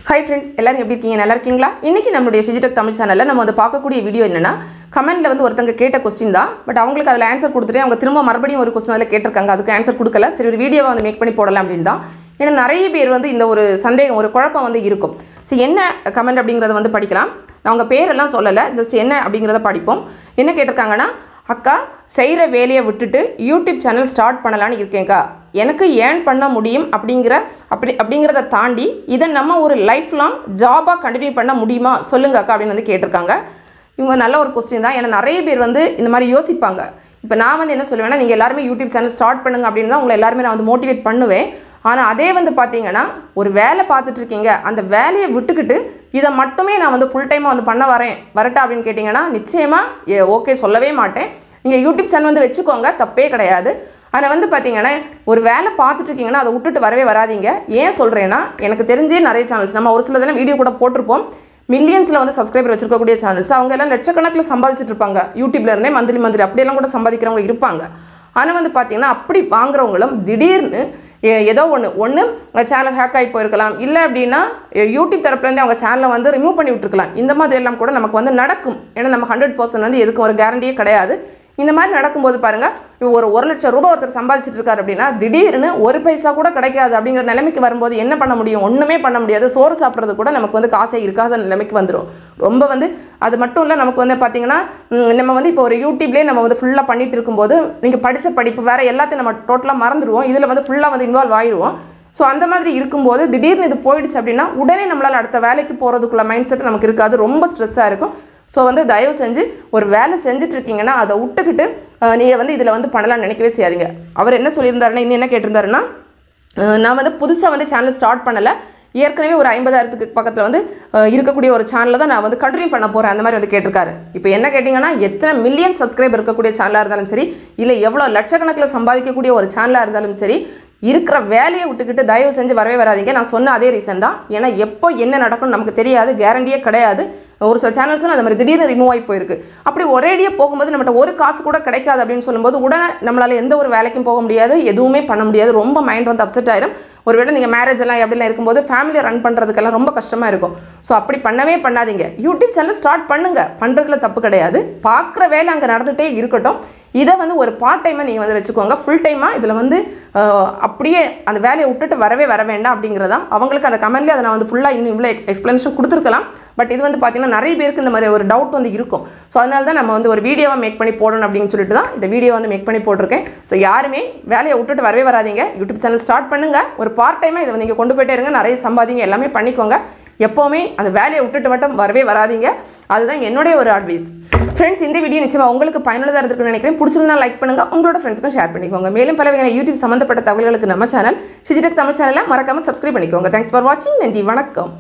Hi friends, எல்லாரும் எப்படி இருக்கீங்க? நல்லா இருக்கீங்களா? இன்னைக்கு நம்மளுடைய Shiji Tech Tamil channelல நம்ம வந்து பார்க்கக்கூடிய வீடியோ என்னன்னா கமெண்ட்ல வந்து ஒருத்தங்க கேட்ட क्वेश्चन தான் பட் அவங்களுக்கு அதுல ஆன்சர் கொடுத்துட்டே அவங்க திரும்ப மறுபடியும் ஒரு क्वेश्चन அதுல கேட்டிருக்காங்க அதுக்கு ஆன்சர் கொடுக்கல சரி ஒரு வீடியோவை வந்து மேக் பண்ணி போடலாம் அப்படினு தான் ஏன்னா நிறைய பேர் வந்து இந்த ஒரு சந்தேகம் ஒரு குழப்பம் வந்து இருக்கும் சோ என்ன கமெண்ட் அப்படிங்கறத வந்து படிக்கலாம் நான் உங்க பேர் எல்லாம் சொல்லல ஜஸ்ட் என்ன அப்படிங்கறத படிப்போம் என்ன கேட்டிருக்காங்கன்னா அக்கா செய்யற வேலையை விட்டுட்டு யூடியூப் சேனல் ஸ்டார்ட் பண்ணலாம்னு இருக்கேன்க்கா எனக்கு ஏர்ன் பண்ண முடியும் அப்படிங்கறத தாண்டி இத நம்ம ஒரு லைஃப் லாங் ஜாபா கண்டினியூ பண்ண முடியுமா சொல்லுங்க அக்கா அப்படினு வந்து கேட்டிருக்காங்க இவங்க நல்ல ஒரு क्वेश्चन தான் ஏன்னா நிறைய பேர் வந்து இந்த மாதிரி யோசிப்பாங்க இப்போ நான் வந்து என்ன சொல்லுவேன்னா நீங்க எல்லாரும் யூடியூப் சேனல் ஸ்டார்ட் பண்ணுங்க அப்படினு தான் உங்களை எல்லாரும் நான் வந்து மோட்டிவேட் பண்ணுவேன் ஆனா அதே வந்து பாத்தீங்கன்னா ஒரு வேலை பார்த்துட்டு இருக்கீங்க அந்த வேலையை விட்டுக்கிட்டு இத மட்டுமே நான் வந்து ফুল டைமா வந்து பண்ண வரட்டா அப்படினு கேட்டிங்கனா நிச்சயமா ஓகே சொல்லவே மாட்டேன் நீங்க யூடியூப் சேனல் வந்து வெச்சுக்கோங்க தப்பே கிடையாது ஆனா வந்து பாத்தீங்கன்னா ஒரு வேலை பார்த்துட்டு இருக்கீங்கனா அதை விட்டுட்டு வரவே வராதீங்க ஏன் சொல்றேன்னா எனக்கு தெரிஞ்சே நிறைய சேனல்ஸ் நம்ம ஒரு சில தின வீடியோ கூட போட்டுருப்போம் மில்லியன்ஸ்ல வந்து சப்ஸ்கிரைபர் வச்சிருக்க கூடிய சேனல்ஸ் அவங்க எல்லாம் லட்சக்கணக்கில் சம்பாதிச்சிட்டு இருப்பாங்க யூடியூப்ல இருந்தே மந்த்லி அப்படி எல்லாம் கூட சம்பாதிக்கிறவங்க இருப்பாங்க ஆனா வந்து பாத்தீங்கன்னா அப்படி வாங்குறவங்களும் திடீர்னு ஏதோ ஒன்னு சேனல் ஹேக் ஆகி போயிருக்கலாம் இல்ல அப்படினா யூடியூப் தரப்புல இருந்து அவங்க சேனலை வந்து ரிமூவ் பண்ணி விட்டுருக்கலாம் இந்த மாதிரி எல்லாம் கூட நமக்கு வந்து நடக்கும் ஏன்னா நம்ம 100% வந்து எதுக்கும் ஒரு கேரண்டியே கிடையாது இந்த மாதிரி நடக்கும்போது பாருங்க ஒரு 1 லட்சம் ரூபாய் ஒருத்தர் சம்பாதிச்சிட்டு இருக்காரு அப்படினா திடீர்னு ஒரு பைசா கூட கிடைக்காது அப்படிங்கிற நிலைமைக்கு வரும்போது என்ன பண்ண முடியும் ஒண்ணுமே பண்ண முடியாது சோறு சாப்பிடுறது கூட நமக்கு வந்து காசே இருக்காத நிலைமைக்கு வந்துரும் ரொம்ப வந்து அது மட்டும் இல்ல நமக்கு வந்து பாத்தீங்கன்னா நம்ம வந்து இப்போ ஒரு யூடியூப்லயே நம்ம வந்து ஃபுல்லா பண்ணிட்டு இருக்கும்போது நீங்க படிச்ச படிப்பு வேற எல்லாத்தையும் நம்ம டோட்டலா மறந்துடுவோம் இதுல வந்து ஃபுல்லா வந்து இன்வால்வ் ஆயிருவோம் சோ அந்த மாதிரி இருக்கும்போது திடீர்னு இது போயிடுச்சு அப்படினா உடனே நம்மளால அடுத்த வேலைக்கு போறதுக்குள்ள மைண்ட் செட் நமக்கு இருக்காது ரொம்ப ஸ்ட்ரெஸ்ஸா இருக்கும் சோ வந்து தயவு செஞ்சு ஒரு வேலை செஞ்சிட்டு இருக்கீங்கனா அதை விட்டுக்கிட்டு நீங்க வந்து இதுல வந்து பண்ணலாம் நினைக்கவே செய்யாதீங்க அவர் என்ன சொல்லியிருந்தாருன்னா இன்னும் என்ன கேட்டிருந்தாருன்னா நான் வந்து புதுசா வந்து சேனல் ஸ்டார்ட் பண்ணல ஏற்கனவே ஒரு 50000க்கு பக்கத்துல வந்து இருக்கக்கூடிய ஒரு சேனல்ல தான் நான் வந்து கண்டினியூ பண்ண போறேன் அந்த மாதிரி வந்து கேட்டிருக்காரு இப்போ என்ன கேட்டிங்கனா எத்தனை மில்லியன் சப்ஸ்கிரைபர் இருக்கக்கூடிய சேனலா இருந்தாலும் சரி இல்ல எவ்வளவு லட்சக்கணக்கில் சம்பாதிக்கக்கூடிய ஒரு சேனலா இருந்தாலும் சரி இருக்கிற வேலையை விட்டுக்கிட்டு தயவு செஞ்சு வரவே வராதீங்க நான் சொன்ன அதே ரீசன் தான் ஏன்னா எப்போ என்ன நடக்கும்னு நமக்கு தெரியாது கேரண்டியே கிடையாது ஒரு சில சேனல்ஸ்லாம் அந்த மாதிரி திடீர்னு ரிமூவ் ஆகி போயிருக்கு அப்படி ஒரேடியா போகும்போது நம்மகிட்ட ஒரு காசு கூட கிடைக்காது அப்படின்னு சொல்லும்போது உடனே நம்மளால எந்த ஒரு வேலைக்கும் போக முடியாது எதுவுமே பண்ண முடியாது ரொம்ப மைண்ட் வந்து அப்செட் ஆயிடும் ஒருவேளை நீங்க மேரேஜ் எல்லாம் எப்படிலாம் இருக்கும்போது ஃபேமிலியை ரன் பண்றதுக்கெல்லாம் ரொம்ப கஷ்டமா இருக்கும் ஸோ அப்படி பண்ணவே பண்ணாதீங்க யூடியூப் சேனல் ஸ்டார்ட் பண்ணுங்க பண்றதுல தப்பு கிடையாது பார்க்குற வேலை அங்கே நடந்துகிட்டே இருக்கட்டும் இதை வந்து ஒரு பார்ட் டைமா நீங்க வந்து வச்சுக்கோங்க ஃபுல் டைமா இதுல வந்து அப்படியே அந்த வேலையை விட்டுட்டு வரவே வர வேண்டாம் அப்படிங்கறதா அவங்களுக்கு அந்த கமெண்ட்ல அதை நான் வந்து ஃபுல்லா இன்னும் இவ்வளவு எக்ஸ்பிளனேஷன் கொடுத்துருக்கலாம் பட் இது வந்து பாத்தீங்கன்னா நிறைய பேருக்கு இந்த மாதிரி ஒரு டவுட் வந்து இருக்கும் ஸோ அதனால தான் நம்ம வந்து ஒரு வீடியோவா மேக் பண்ணி போடணும் அப்படின்னு சொல்லிட்டு தான் இந்த வீடியோ வந்து மேக் பண்ணி போட்டிருக்கேன் ஸோ யாருமே வேலையை விட்டுட்டு வரவே வராதீங்க யூடியூப் சேனல் ஸ்டார்ட் பண்ணுங்க ஒரு பார்ட் டைமா இதை நீங்க கொண்டு போயிட்டே இருங்க நிறைய சம்பாதிங்க எல்லாமே பண்ணிக்கோங்க எப்பவுமே அந்த வேலையை விட்டுட்டு மட்டும் வரவே வராதீங்க அதுதான் என்னுடைய ஒரு அட்வைஸ் ஃப்ரெண்ட்ஸ் இந்த வீடியோ நிச்சயமா உங்களுக்கு பயனுள்ளதா இருக்குன்னு நினைக்கிறேன் பிடிச்சிருந்தா லைக் பண்ணுங்க உங்களோட ஃப்ரெண்ட்ஸ்க்கும் ஷேர் பண்ணிக்கோங்க மேலும் பல வகையான யூடியூப் சம்பந்தப்பட்ட தகவல்களுக்கு நம்ம சேனல் Shiji Tech Tamil சேனலை மறக்காம சப்ஸ்கிரைப் பண்ணிக்கோங்க தேங்க்ஸ் ஃபார் வாட்சிங் நன்றி வணக்கம்